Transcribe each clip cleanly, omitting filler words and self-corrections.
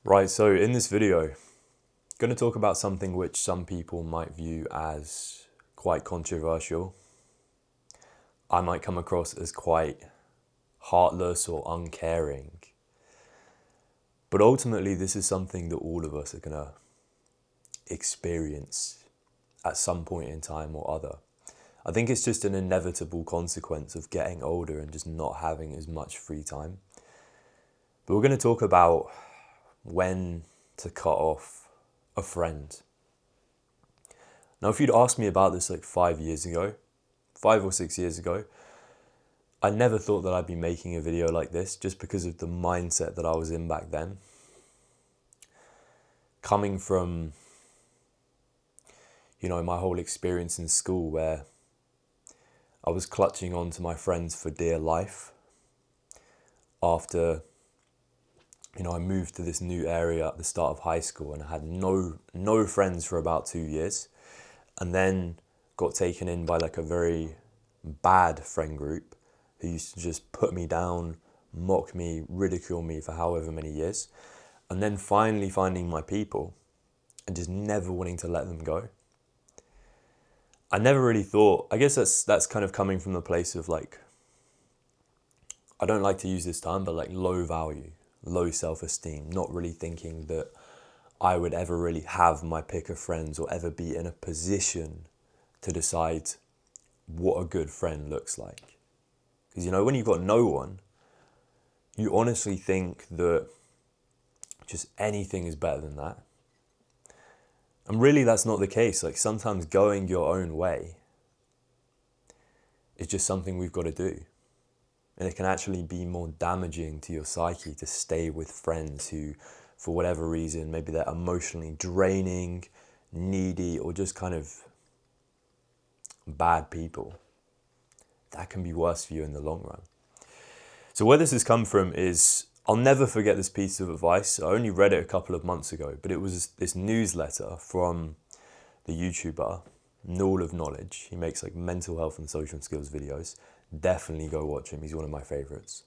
Right, so in this video, I'm going to talk about something which some people might view as quite controversial. I might come across as quite heartless or uncaring. But ultimately, this is something that all of us are going to experience at some point in time or other. I think it's just an inevitable consequence of getting older and just not having as much free time. But we're going to talk about when to cut off a friend. Now, if you'd asked me about this like 5 or 6 years ago, I never thought that I'd be making a video like this just because of the mindset that I was in back then. Coming from, my whole experience in school where I was clutching on to my friends for dear life after, I moved to this new area at the start of high school and I had no friends for about 2 years, and then got taken in by like a very bad friend group who used to just put me down, mock me, ridicule me for however many years, and then finally finding my people and just never wanting to let them go. I never really thought, I guess that's kind of coming from the place of like, I don't like to use this term, but like low value, low self-esteem, not really thinking that I would ever really have my pick of friends or ever be in a position to decide what a good friend looks like. Because, when you've got no one, you honestly think that just anything is better than that. And really, that's not the case. Like, sometimes going your own way is just something we've got to do. And it can actually be more damaging to your psyche to stay with friends who, for whatever reason, maybe they're emotionally draining, needy, or just kind of bad people. That can be worse for you in the long run. So where this has come from is, I'll never forget this piece of advice. I only read it a couple of months ago, but it was this newsletter from the YouTuber, Null of Knowledge. He makes like mental health and social skills videos. Definitely go watch him. He's one of my favorites.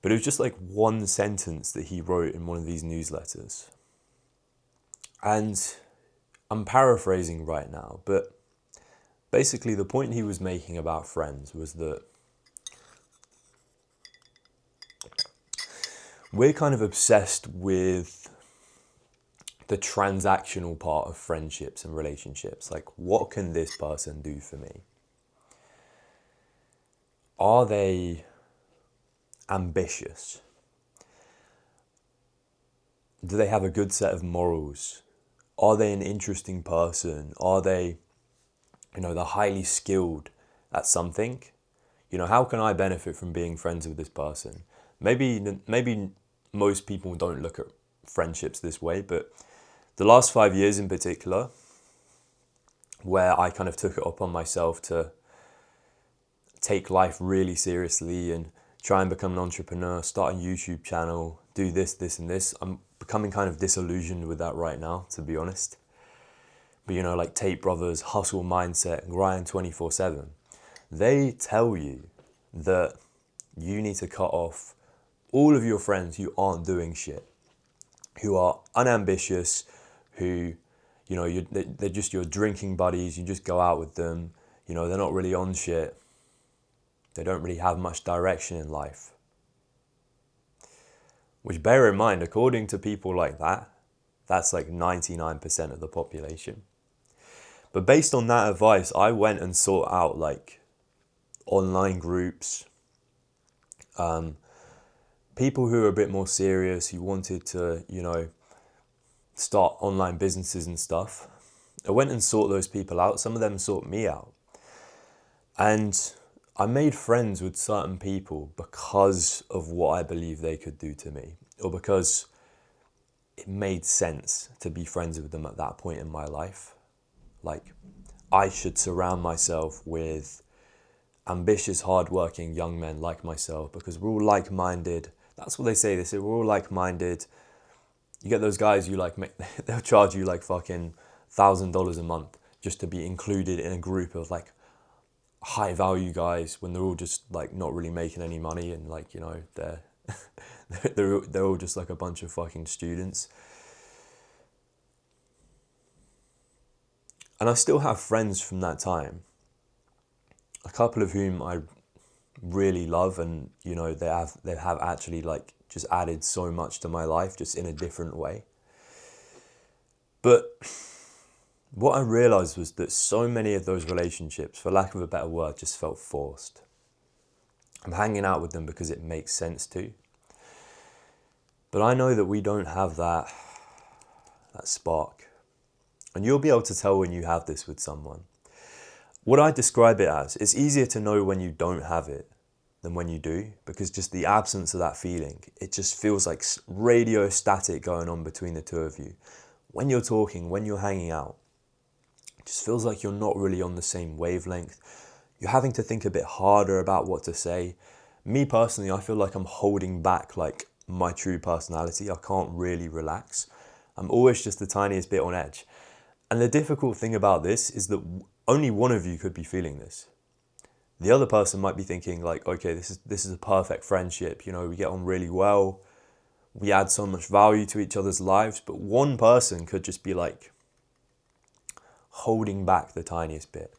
But it was just like one sentence that he wrote in one of these newsletters. And I'm paraphrasing right now, but basically the point he was making about friends was that we're kind of obsessed with the transactional part of friendships and relationships. Like, what can this person do for me? Are they ambitious? Do they have a good set of morals? Are they an interesting person? Are they, they're highly skilled at something? How can I benefit from being friends with this person? Maybe most people don't look at friendships this way, but the last 5 years in particular, where I kind of took it upon myself to take life really seriously and try and become an entrepreneur, start a YouTube channel, do this, and this. I'm becoming kind of disillusioned with that right now, to be honest. But like Tate Brothers, hustle mindset, grind 24/7. They tell you that you need to cut off all of your friends who aren't doing shit, who are unambitious, who, they're just your drinking buddies. You just go out with them. They're not really on shit. They don't really have much direction in life. Which, bear in mind, according to people like that, that's like 99% of the population. But based on that advice, I went and sought out like online groups, people who are a bit more serious, who wanted to, start online businesses and stuff. I went and sought those people out. Some of them sought me out. And I made friends with certain people because of what I believe they could do to me, or because it made sense to be friends with them at that point in my life. Like, I should surround myself with ambitious, hardworking young men like myself because we're all like-minded. That's what they say. They say we're all like-minded. You get those guys who they'll charge you like fucking $1,000 a month just to be included in a group of like high value guys when they're all just like not really making any money and like, they're They're all just like a bunch of fucking students. And I still have friends from that time, a couple of whom I really love, and you know, they have actually like just added so much to my life just in a different way. But what I realized was that so many of those relationships, for lack of a better word, just felt forced. I'm hanging out with them because it makes sense to. But I know that we don't have that spark. And you'll be able to tell when you have this with someone. What I describe it as, it's easier to know when you don't have it than when you do, because just the absence of that feeling, it just feels like radio static going on between the two of you. When you're talking, when you're hanging out, it just feels like you're not really on the same wavelength. You're having to think a bit harder about what to say. Me personally, I feel like I'm holding back like my true personality. I can't really relax. I'm always just the tiniest bit on edge. And the difficult thing about this is that only one of you could be feeling this. The other person might be thinking like, okay, this is a perfect friendship. You know, we get on really well. We add so much value to each other's lives. But one person could just be like holding back the tiniest bit,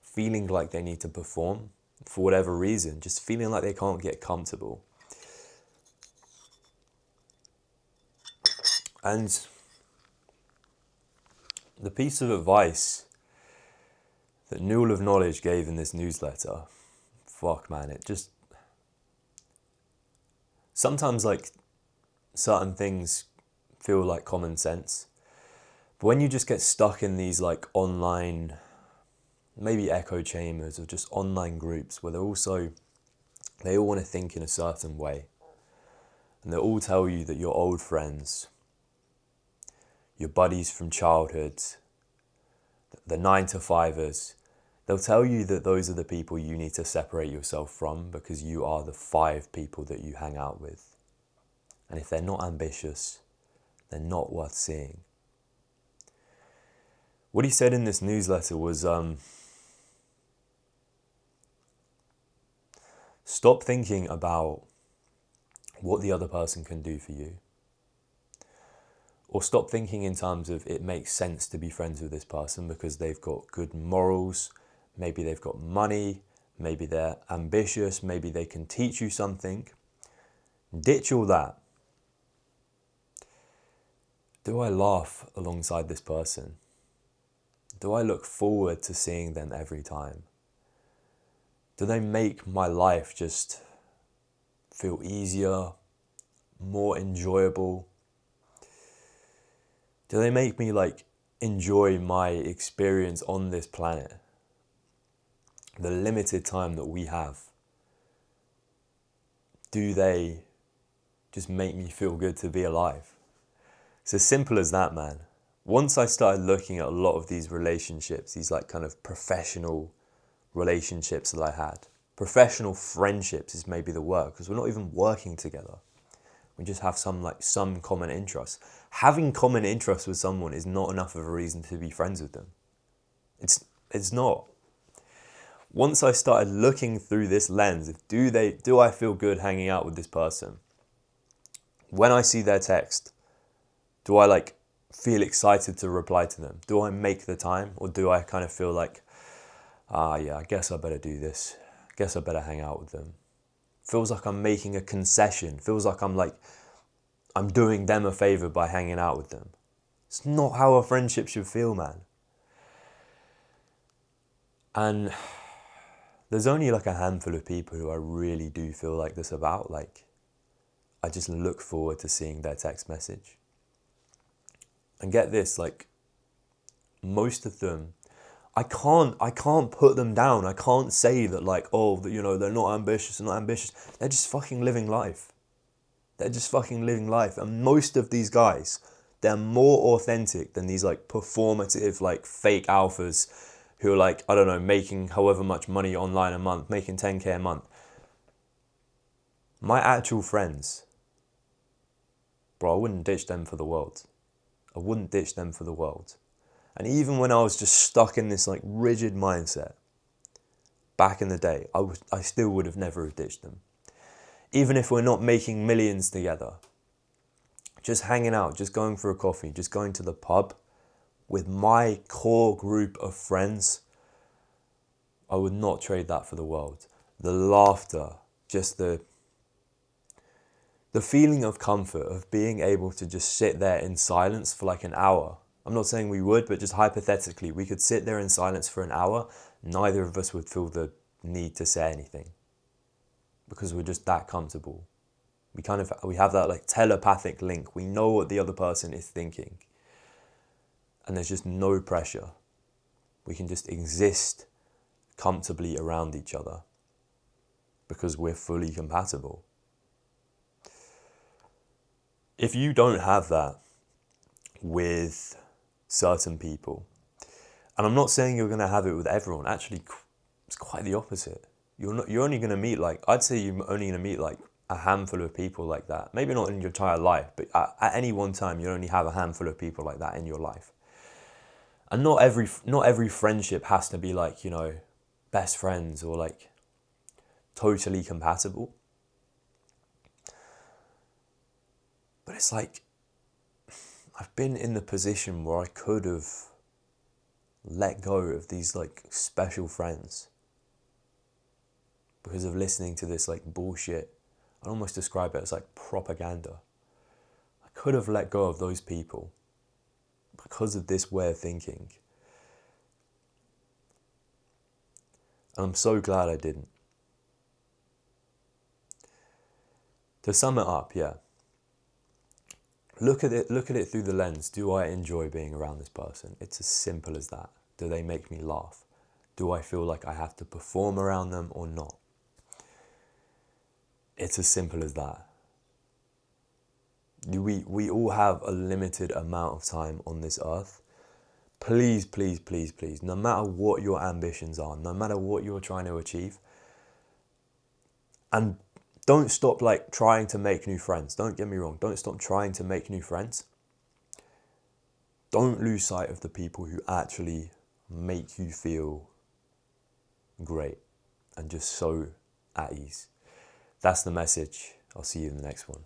feeling like they need to perform for whatever reason, just feeling like they can't get comfortable. And the piece of advice that Newell of Knowledge gave in this newsletter, fuck man, it just, sometimes like certain things feel like common sense, but when you just get stuck in these like online, maybe echo chambers or just online groups where they all want to think in a certain way, and they all tell you that your old friends, your buddies from childhood, the 9-to-5ers, they'll tell you that those are the people you need to separate yourself from because you are the 5 people that you hang out with. And if they're not ambitious, they're not worth seeing. What he said in this newsletter was, stop thinking about what the other person can do for you. Or stop thinking in terms of it makes sense to be friends with this person because they've got good morals, maybe they've got money, maybe they're ambitious, maybe they can teach you something. Ditch all that. Do I laugh alongside this person? Do I look forward to seeing them every time? Do they make my life just feel easier, more enjoyable? Do they make me like enjoy my experience on this planet? The limited time that we have. Do they just make me feel good to be alive? It's as simple as that, man. Once I started looking at a lot of these relationships, these like kind of professional relationships that I had, professional friendships is maybe the word, because we're not even working together. We just have some common interest. Having common interest with someone is not enough of a reason to be friends with them. It's not. Once I started looking through this lens of do I feel good hanging out with this person? When I see their text, do I like feel excited to reply to them? Do I make the time, or do I kind of feel like, yeah, I guess I better do this. I guess I better hang out with them. Feels like I'm making a concession. Feels like I'm doing them a favor by hanging out with them. It's not how a friendship should feel, man. And there's only like a handful of people who I really do feel like this about. Like, I just look forward to seeing their text message. And get this, like, most of them, I can't put them down. I can't say that like, oh, you know, they're not ambitious, they're not ambitious. They're just fucking living life. They're just fucking living life. And most of these guys, they're more authentic than these like performative, like fake alphas who are like, I don't know, making however much money online a month, making 10K a month. My actual friends, bro, I wouldn't ditch them for the world. I wouldn't ditch them for the world. And even when I was just stuck in this like rigid mindset, back in the day, I still would have never ditched them. Even if we're not making millions together, just hanging out, just going for a coffee, just going to the pub with my core group of friends, I would not trade that for the world. The laughter, just the feeling of comfort of being able to just sit there in silence for like an hour. I'm not saying we would, but just hypothetically, we could sit there in silence for an hour. Neither of us would feel the need to say anything because we're just that comfortable. We have that like telepathic link. We know what the other person is thinking. And there's just no pressure. We can just exist comfortably around each other because we're fully compatible. If you don't have that with certain people, and I'm not saying you're going to have it with everyone, actually it's quite the opposite. You're only going to meet I'd say you're only going to meet a handful of people like that. Maybe not in your entire life, but at any one time you only have a handful of people like that in your life. And not every friendship has to be best friends or totally compatible. But it's I've been in the position where I could have let go of these special friends because of listening to this bullshit. I'd almost describe it as propaganda. I could have let go of those people because of this way of thinking. And I'm so glad I didn't. To sum it up, yeah. Look at it through the lens. Do I enjoy being around this person? It's as simple as that. Do they make me laugh? Do I feel like I have to perform around them or not? It's as simple as that. We all have a limited amount of time on this earth. Please, please, please, please, no matter what your ambitions are, no matter what you're trying to achieve, and don't stop trying to make new friends. Don't get me wrong. Don't stop trying to make new friends. Don't lose sight of the people who actually make you feel great and just so at ease. That's the message. I'll see you in the next one.